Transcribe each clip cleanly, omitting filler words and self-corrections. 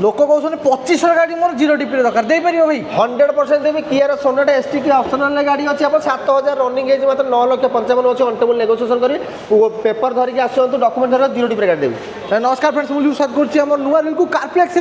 लोक कहते 25 गाड़ी मोर जीरो डिपी दरकार दे पार भाई 100% देवी कियर सोनाटा एसटी की ऑप्शनल गाड़ी अच्छी आप 7000 रनिंग एज मात्र 9,55,000 अच्छे अंटेबल नेगोशिएशन करी पेपर धरिक आसतु डॉक्यूमेंट धर जीरो डिपी गाड़ी देवी। नमस्कार फ्रेंड्स मुझे स्वागत करुँच नुआ रिल को कारप्लेक्स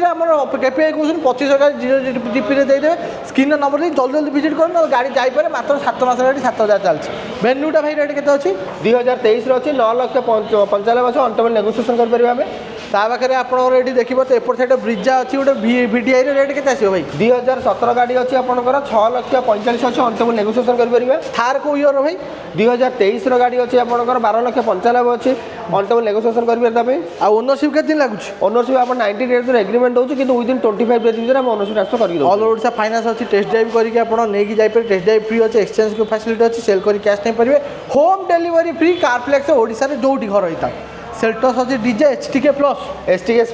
केपीआई कहते 25 गाड़ी जीरो डिपी देदेवे स्क्रीन नंबर जल्दी जल्दी विजिट कर गाड़ी जापे मात्र 7 मास गाड़ी 7000 चलती वेन्यूटा भाई रेट के अच्छी 2023 अच्छी 9,95,000 अंटेबल नेगोशिएशन करें ता पाखे आपंकर ये देखिए तो एपट साइड ब्रिजा अच्छी गोटे VDI रेट के आसो भाई 2017 गाड़ी अच्छी आपंकर 6,45,000 अच्छे अंटेबल नेगोशिएशन करेंगे। थार को इयर भाई 2023 गाड़ी अच्छी आपंकर 12,95,000 अच्छी अंटेबल नेगोशिएशन करेंगे। ओनरशिप के दिन लगुच ओनरशिप आप 90 डेज एग्रीमेंट हो विदिन 25 डेज भर ओनरशिप ट्रांसफर कर ऑल ओडिशा फाइनान्स अच्छी टेस्ट ड्राइव करके आप नहीं टेस्ट ड्राइव फ्री अच्छे एक्सचेंज की फैसिलिटी अच्छी सेल कर कैश नहीं पारे होम डिलीवरी फ्री कारप्लेक्स ओडिशा रे जोटी घर होता है सेल्टस अच्छी डीजे एचटीके प्लस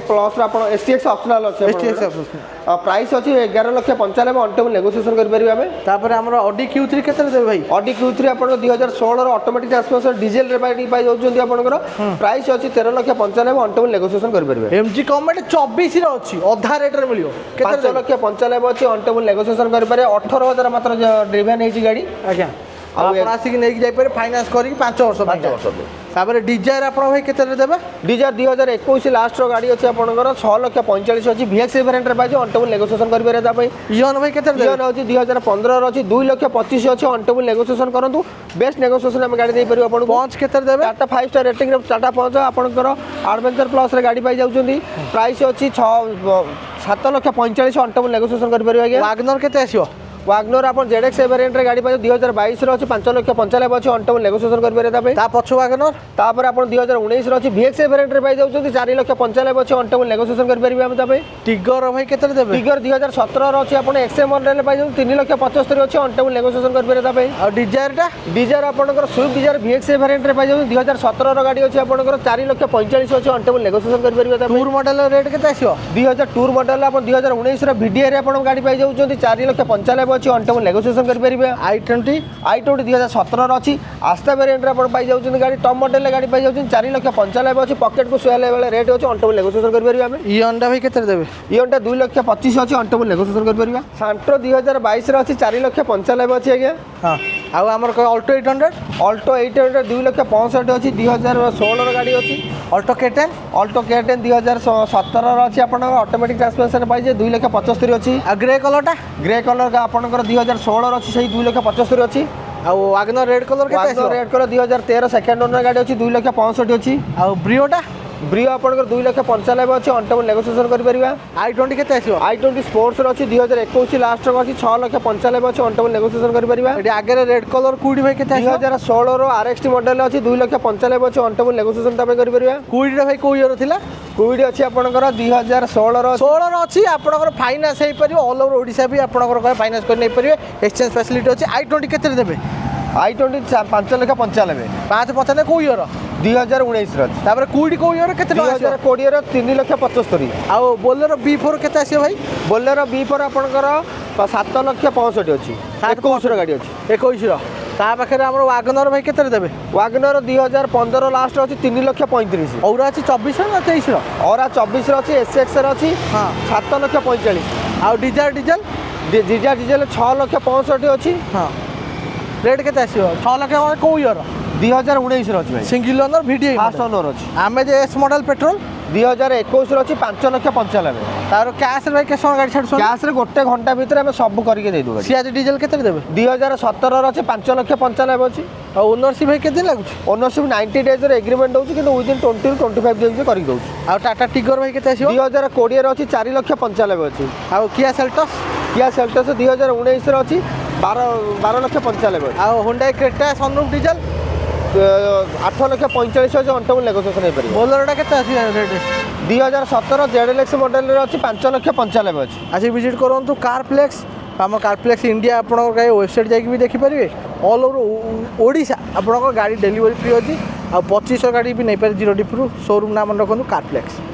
प्लस एसटीएक्स ऑप्शनल अच्छे प्राइस अच्छी 11,95,000 अंटेबल नेगोशिएशन करेंगे आम आम ऑडी Q3 के देवे भाई ऑडी Q3 आप 2016 ऑटोमेटिक ट्रांसमिशन डीजल रे पाई जाउछन आपनकर प्राइस अच्छी 13,95,000 अंटेबल नेगोशिएशन करेंगे। एमजी कमेंट 24 रे अच्छी अधा रेट रे मिलियो 5,95,000 अच्छी अंटेबल नेगोशिएशन करेंगे 18,000 मात्र ड्रिवेन है गाड़ी आज्ञा आप आसिक नहीं जापर फाइनान्स कर 5 वर्ष तापर डिजायर आप भाई के देवे डिजायर 2021 लास्ट गाड़ी अच्छी आपंकर 6,45,000 अच्छी VX वेरिएंट पाई अंटेबल नेगोशिएशन करेंगे। इयन भाई के इयन अच्छी 2015 अच्छी 2,25,000 अच्छी अंटेबल नेगोशिएशन करूँ बेस्ट नेगोशिएशन आम गाड़ी दे पार पंच के देवे टाटा 5 स्टार रेटिंग टाटा पंच आपंकर एडवेंचर प्लस गाड़ी पाई जाऊँगी प्राइस अच्छी 7,45,000 अंटेबल नेगोशिएशन करेंगे। वागनर के आसो वागनर आप ZX वेरिएंट गाड़ी पाई 2022 अच्छी 5,95,000 अच्छी अंटेबल नेगोशिएशन करेंगे। पछु वागनर तापर आप 2019 अच्छी VX वेरिएंट पाई जाऊँगी 4,95,000 अच्छी अंटेबल नेगोशिएशन करेंगे। टिगर भाई के देवे टिगर 2017 अच्छी आप XM मॉडल पाई 3,75,000 अच्छी अंटेबल नेगोशिएशन करेंगे। डिजायर आपंकर स्विफ्ट डिजायर VX वेरिएंट पाई 2017 गाड़ी अच्छी आपंकर 4,45,000 अच्छी अंटेबल नेगोशिएशन करेंगे। टूर मॉडल रेट के आसो 2000 टूर मॉडल आप 2019 VDI रे आप गाड़ी पाई जाऊँगी 4,95,000 अच्छी अंटेबल नेगोशिएशन करेंगे। i20 2017 अच्छी आस्था वेरिएंट आप पाई जाऊँगी गाड़ी टॉप मॉडल गाड़ी पाई जाऊँगी 4,95,000 अच्छी पॉकेट को सुहाइला बेले रेट अच्छी अंटेबल नेगोशिएशन करेंगे। इयनटा भाई के देवे इयनटा 2,25,000 अच्छी अंटेबल नेगोशिएशन करेंगे। सांट्रो 2022 अच्छी 4,95,000 अच्छी आज्ञा। हाँ आमर अल्टो 800 2,65,000 अच्छी 2016 गाड़ी अच्छी अल्टो K10 2017 अच्छी आप ऑटोमेटिक ट्रांसमिशन पाई 2,75,000 अच्छी। ग्रे कलर का आपंकर 2016 अच्छी से 2,75,000 अच्छी। Wagner red colour red colour 2013 second owner गाड़ी अच्छी 2,65,000 अच्छी। ब्रियोटा ब्रियो आपंकर 2,95,000 अच्छी अंटेबल नेगोशिएशन करेंगे। i20 के आसो i20 स्पोर्ट्स अच्छी 2021 लास्ट अच्छी 6,95,000 अच्छी अंटेबल नेगोशिएशन करेंगे। आगे रेड कलर कूड़ी भाई के 2016 RXT मॉडल अच्छी 2,95,000 अच्छी अंटेबल नेगोशिएशन करेंगे। कूड़ी भाई कौ ईयर थिला कोविड अच्छी आपंकर 2016 अच्छी आपंकर फाइनान्स हो पार ऑल ओवर ओडिशा भी आपंकर फाइनान्स कर नहीं पारे एक्सचेंज फैसिलिटी अच्छी i20 के देवे i20 5,95,000 5,95,000 कौ ईयर 2019 तापर कूड़ी कौ ईयर के 2020 3,75,000 आउ बोलेरो B4 के आसो भाई बोलेरो B4 आपंकर 7,65,000 अच्छी 21 गाड़ी अच्छी 21 ता पाखे आम वागनर भाई के देवे वागनर 2015 लास्ट अच्छी 3,35,000 और अच्छी 24 ना 23 और 24 अच्छी SX अच्छी हाँ 7,45,000 आउ डीजल 6,65,000 अच्छी। हाँ रेट के आसो 6 लाख कौ ईयर 2019 अच्छी single owner VDI fast owner अच्छी। आम एस मॉडल पेट्रोल 2021 अच्छी 5,95,000 तार कैश रे कैश गाड़ी छाड़ कैश रे गोटे घंटा भितर आम सब करके दे दूँ। सीआर डीजल के देवे 2017 अच्छी 5,95,000 अच्छी। ओनरशिप भाई के लगुच ओनरशिप 90 डेज एग्रीमेंट होची किंतु विदिन 20 टू 25 डेज कर दउची। आ टाटा टिगर भाई के आसो 2020 अच्छी 4,95,000 अच्छी। आ किया सेल्टस 2019 अच्छी 12,95,000 आ हुंडई क्रेटा सनरूफ डीजल 8,45,000 अंटेबल नेगोशिएशन हो पारे। बोलेरोटा के रेट 2017 ZLX मॉडल अच्छी 5,95,000 अच्छी। आज विजिट करूँ कारप्लेक्स आम कारप्लेक्स इंडिया आप वेबसाइट जाकि भी देखिपारे ऑल ओवर ओडिशा आप गाड़ी डेलीवरी फ्री अच्छी आ 25 गाड़ी भी नहीं पारे जीरो डिपी शोरूम नाम रखु कारप्लेक्स।